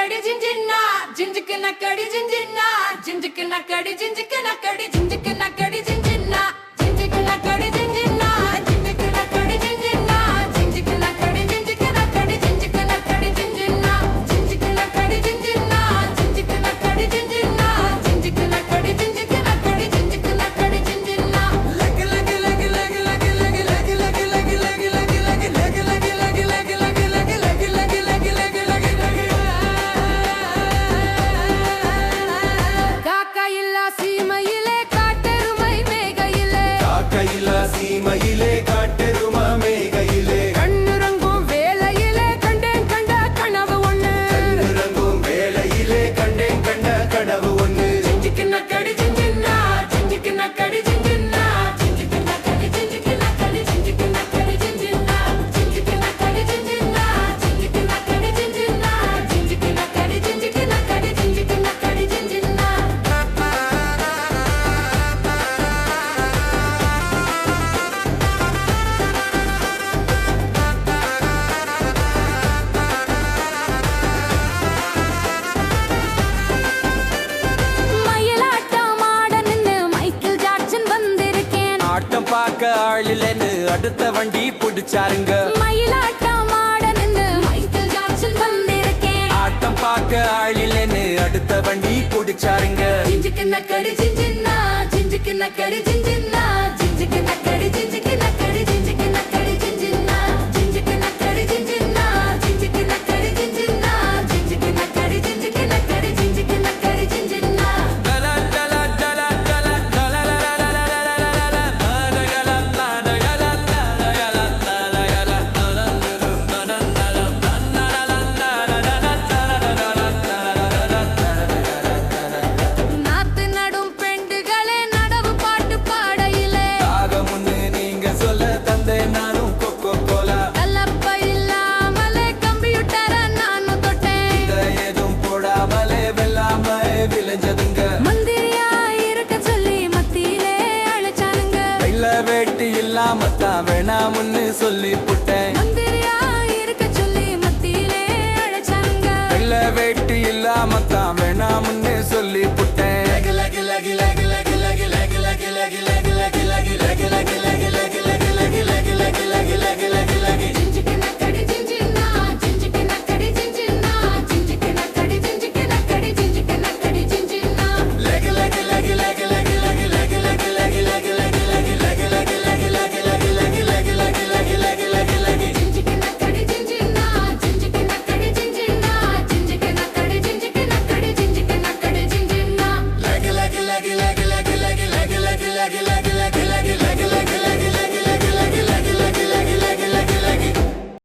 நக்கடி ஜிஞ்சின்னா ஜிஞ்சுக்கு நக்கடி ஜிஞ்சின்னா ஜிஞ்சுக்கு நக்கடி ஜிஞ்சுக்கு நக்கடி ஜிஞ்சுக்கு நக்கடி ஜிஞ்சின்னா ஜிஞ்சுக்கு நக்கடி ஜிஞ்சின்னா ஜிஞ்சுக்கு நக்கடி ஜிஞ்சின்னா ஜிஞ்சுக்கு நக்கடி ஜிஞ்சுக்கு நக்கடி ஜிஞ்சுக்கு நக்கடி ஜிஞ்சின்னா ஜிஞ்சுக்கு நக்கடி ஜிஞ்சின்னா ஜிஞ்சுக்கு நக்கடி ஜிஞ்சின்னா ஜிஞ்சுக்கு நக்கடி ஜிஞ்சுக்கு நக்கடி ஜிஞ்சுக்கு நக்கடி ஜிஞ்சின்னா லக லக லக லக லக லக லக லக லக லக லக லக லக லக லக லக லக லக சீமையிலே காட்டெரும மேகையிலே கண்ணுறங்கும் வேளையிலே கண்டேன் கண்ட கனவு ஒண்ணு கண்ணுறங்கும் வேளையிலே கண்டேன் கண்ட கனவு ஒண்ணு ஜிஞ்சுக்கு நக்கடி ஜிஞ்சின்னா ஜிஞ்சுக்கு நக்கடி ஜிஞ்சின்னா ஜிஞ்சுக்கு நக்கடி ஜிஞ்சுக்கு நக்கடி ஜிஞ்சுக்கு நக்கடி ஜிஞ்சின்னா ஜிஞ்சுக்கு நக்கடி ஜிஞ்சின்னா ஜிஞ்சுக்கு நக்கடி ஜிஞ்சின்னா ஜிஞ்சுக்கு நக்கடி ஜிஞ்சுக்கு நக்கடி ஜிஞ்சுக்கு நக்கடி ஜிஞ்சின்னா ஆட்டம் பார்க்க ஆளிலன்னு அடுத்த வண்டி புடிச்சாருங்க மயிலாட்டம் ஆட நின்னு மைக்கேல் ஜாக்சன் வந்திருக்கேன் ஆட்டம் பார்க்க ஆளிலன்னு அடுத்த வண்டி புடிச்சாருங்க ஜிஞ்சுக்கு நக்கடி ஜிஞ்சின்னா ஜிஞ்சுக்கு நக்கடி ஜிஞ்சின்னா ஜிஞ்சுக்கு நக்கடி ஜிஞ்சுக்கு நக்கடி ஜிஞ்சுக்கு நக்கடி ஜிஞ்சின்னா ஜிஞ்சுக்கு நக்கடி ஜிஞ்சின்னா ஜிஞ்சுக்கு நக்கடி ஜிஞ்சின்னா ஜிஞ்சுக்கு நக்கடி ஜிஞ்சுக்கு நக்கடி ஜிஞ்சுக்கு நக்கடி ஜிஞ்சின்னா நாத்து நடும் பெண்டுகளே நடவு பாட்டு பாடையிலே ஆகமுன்னு நீங்க சொல்ல தந்தை நானும் கொக்கோ கோலா கலப்ப இல்லாமலே கம்ப்யூட்டரை நானும் தொட்டேன் இத ஏதும் போடாமலே வெல்லாம விளைஞ்சதுங்க மந்திரியா இருக்க சொல்லி மத்தியிலே அழைச்சானுங்க வெள்ள வேட்டி இல்லாமத்தான் வேணாமுன்னு சொல்லி புட்டு